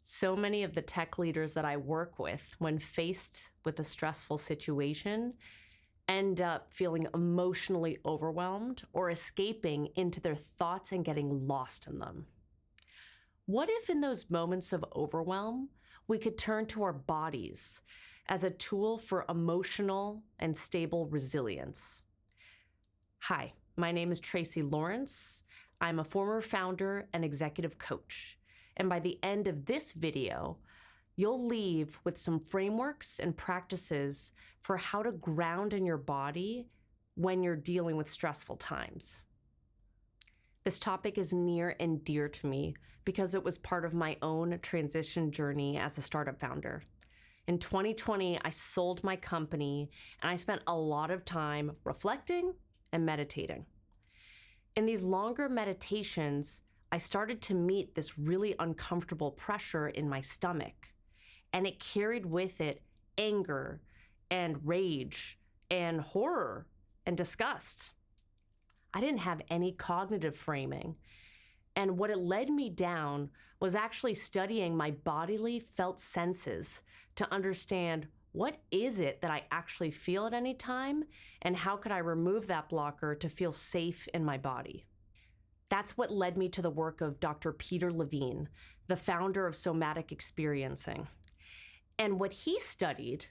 So many of the tech leaders that I work with, when faced with a stressful situation, end up feeling emotionally overwhelmed or escaping into their thoughts and getting lost in them. What if in those moments of overwhelm, we could turn to our bodies as a tool for emotional and stable resilience? Hi, my name is Tracy Lawrence. I'm a former founder and executive coach. And by the end of this video, you'll leave with some frameworks and practices for how to ground in your body when you're dealing with stressful times. This topic is near and dear to me because it was part of my own transition journey as a startup founder. In 2020, I sold my company and I spent a lot of time reflecting and meditating. In these longer meditations, I started to meet this really uncomfortable pressure in my stomach, and it carried with it anger and rage and horror and disgust. I didn't have any cognitive framing, and what it led me down was actually studying my bodily felt senses to understand what is it that I actually feel at any time, and how could I remove that blocker to feel safe in my body. That's what led me to the work of Dr. Peter Levine, the founder of somatic experiencing. And what he studied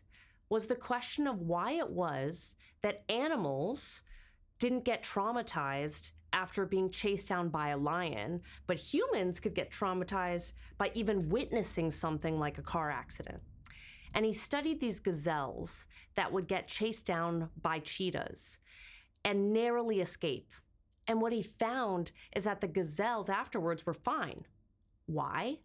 was the question of why it was that animals didn't get traumatized after being chased down by a lion, but humans could get traumatized by even witnessing something like a car accident. And he studied these gazelles that would get chased down by cheetahs and narrowly escape. And what he found is that the gazelles afterwards were fine. Why?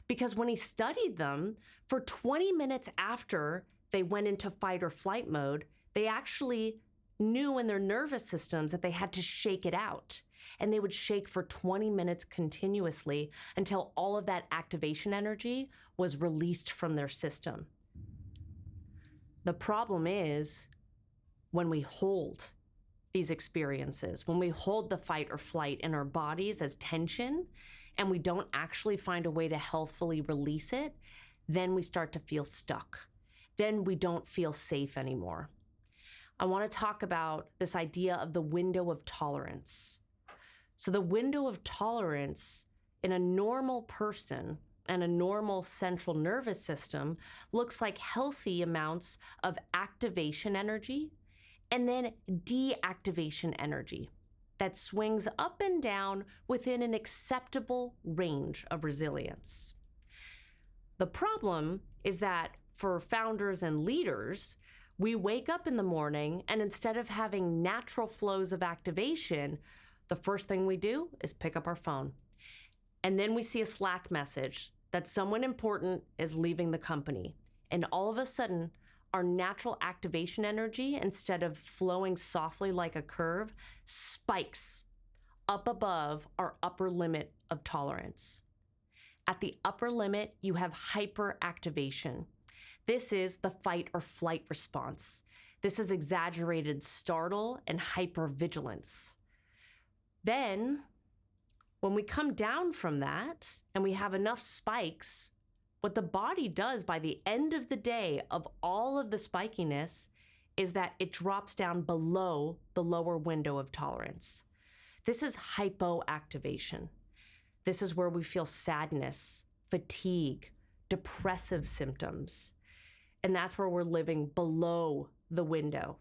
Because when he studied them, for 20 minutes after they went into fight or flight mode, they actually knew in their nervous systems that they had to shake it out. And they would shake for 20 minutes continuously until all of that activation energy was released from their system. The problem is when we hold these experiences, when we hold the fight or flight in our bodies as tension and we don't actually find a way to healthfully release it, then we start to feel stuck. Then we don't feel safe anymore. I want to talk about this idea of the window of tolerance. So the window of tolerance in a normal person and a normal central nervous system looks like healthy amounts of activation energy and then deactivation energy that swings up and down within an acceptable range of resilience. The problem is that for founders and leaders, we wake up in the morning and instead of having natural flows of activation, the first thing we do is pick up our phone. And then we see a Slack message that someone important is leaving the company. And all of a sudden, our natural activation energy, instead of flowing softly like a curve, spikes up above our upper limit of tolerance. At the upper limit, you have hyperactivation. This is the fight or flight response. This is exaggerated startle and hypervigilance. Then, when we come down from that and we have enough spikes, what the body does by the end of the day of all of the spikiness is that it drops down below the lower window of tolerance. This is hypoactivation. This is where we feel sadness, fatigue, depressive symptoms. And that's where we're living below the window.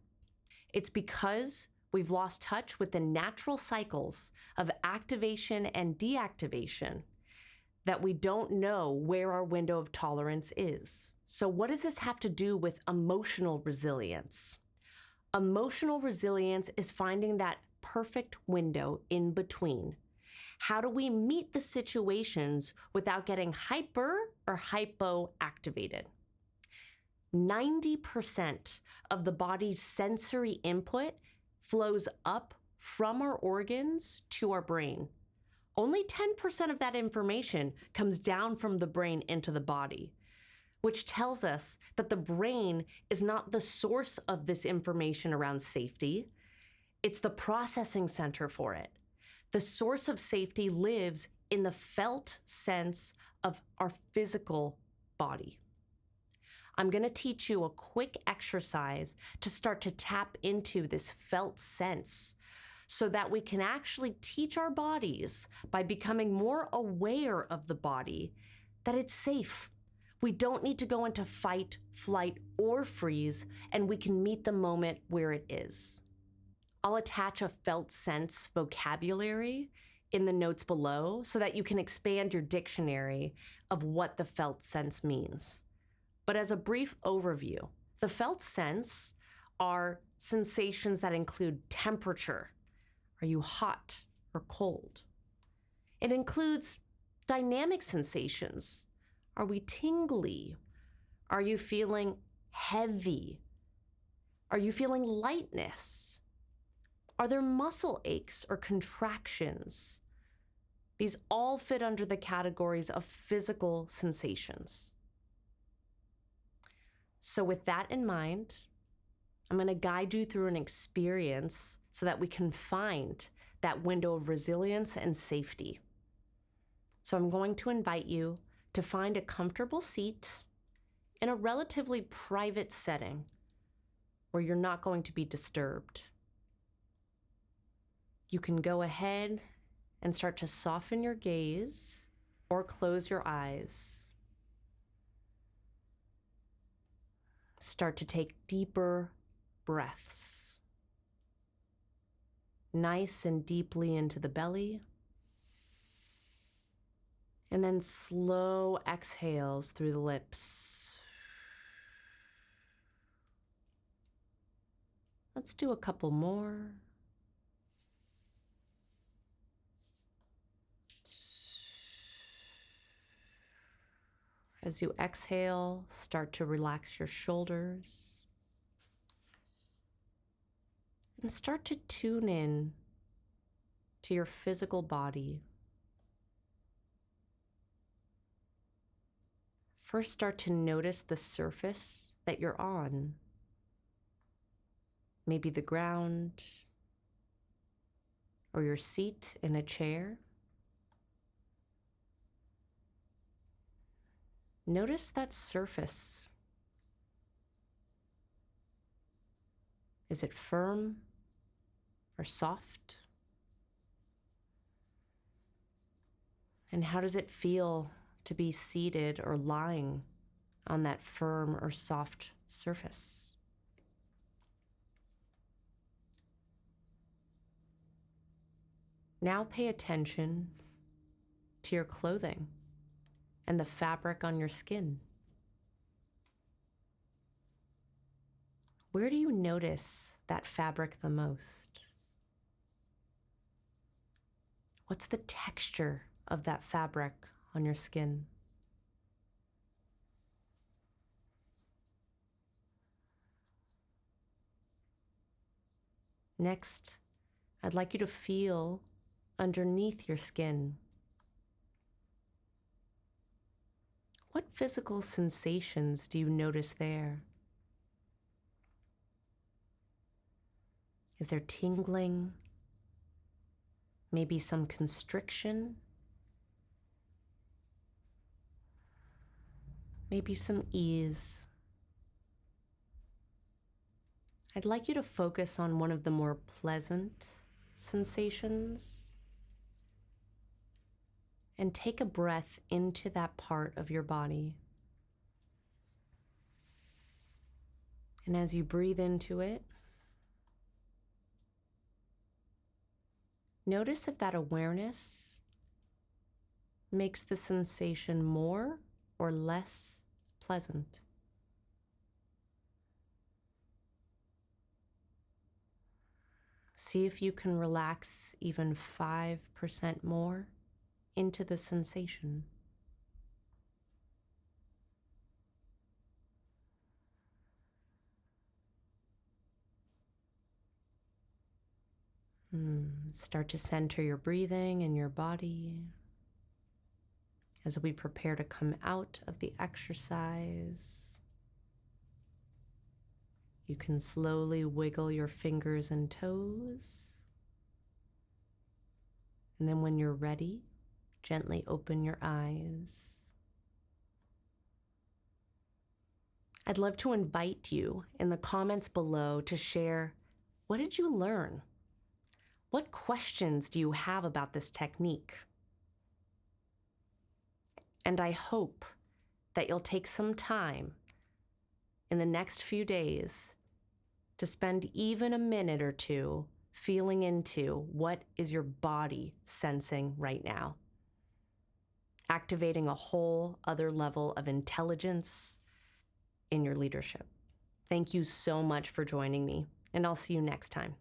It's because we've lost touch with the natural cycles of activation and deactivation that we don't know where our window of tolerance is. So what does this have to do with emotional resilience? Emotional resilience is finding that perfect window in between. How do we meet the situations without getting hyper or hypoactivated? 90% of the body's sensory input flows up from our organs to our brain. Only 10% of that information comes down from the brain into the body, which tells us that the brain is not the source of this information around safety. It's the processing center for it. The source of safety lives in the felt sense of our physical body. I'm going to teach you a quick exercise to start to tap into this felt sense so that we can actually teach our bodies by becoming more aware of the body that it's safe. We don't need to go into fight, flight, or freeze, and we can meet the moment where it is. I'll attach a felt sense vocabulary in the notes below so that you can expand your dictionary of what the felt sense means. But as a brief overview, the felt sense are sensations that include temperature. Are you hot or cold? It includes dynamic sensations. Are we tingly? Are you feeling heavy? Are you feeling lightness? Are there muscle aches or contractions? These all fit under the categories of physical sensations. So with that in mind, I'm going to guide you through an experience so that we can find that window of resilience and safety. So I'm going to invite you to find a comfortable seat in a relatively private setting where you're not going to be disturbed. You can go ahead and start to soften your gaze or close your eyes. Start to take deeper breaths, nice and deeply into the belly, and then slow exhales through the lips. Let's do a couple more. As you exhale, start to relax your shoulders and start to tune in to your physical body. First, start to notice the surface that you're on. Maybe the ground or your seat in a chair. Notice that surface. Is it firm or soft? And how does it feel to be seated or lying on that firm or soft surface? Now pay attention to your clothing and the fabric on your skin. Where do you notice that fabric the most? What's the texture of that fabric on your skin? Next, I'd like you to feel underneath your skin. What physical sensations do you notice there? Is there tingling? Maybe some constriction? Maybe some ease? I'd like you to focus on one of the more pleasant sensations and take a breath into that part of your body. And as you breathe into it, notice if that awareness makes the sensation more or less pleasant. See if you can relax even 5% more into the sensation. Start to center your breathing and your body as we prepare to come out of the exercise. You can slowly wiggle your fingers and toes. And then when you're ready, Gently open your eyes. I'd love to invite you in the comments below to share, what did you learn? What questions do you have about this technique? And I hope that you'll take some time in the next few days to spend even a minute or two feeling into what is your body sensing right now. Activating a whole other level of intelligence in your leadership. Thank you so much for joining me, and I'll see you next time.